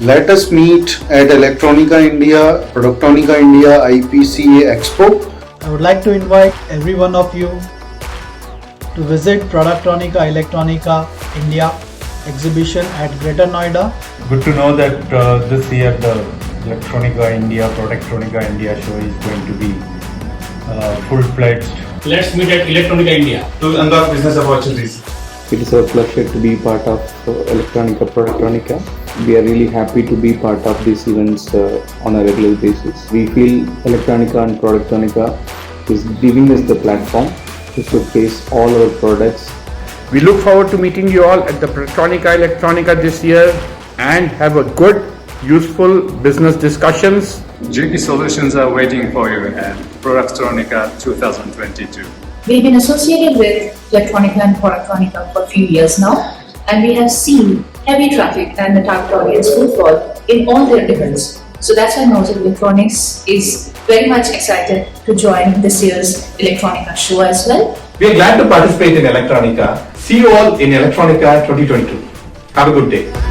Let us meet at Electronica India, Productronica India IPCA Expo. I would like to invite every one of you to visit Productronica Electronica India exhibition at Greater Noida. Good to know that this year the Electronica India, Productronica India show is going to be full-fledged. Let's meet at Electronica India to unlock business opportunities. It is a pleasure to be part of Electronica Productronica. We are really happy to be part of these events on a regular basis. We feel Electronica and Productronica is giving us the platform to showcase all our products. We look forward to meeting you all at the Productronica Electronica this year and have a good, useful business discussions. GP solutions are waiting for you at Productronica 2022. We've been associated with Electronica and Productronica for a few years now, and we have seen heavy traffic and the target audience footfall in all their events. So that's why Noida Electronics is very much excited to join this year's Electronica show as well. We are glad to participate in Electronica. See you all in Electronica 2022. Have a good day.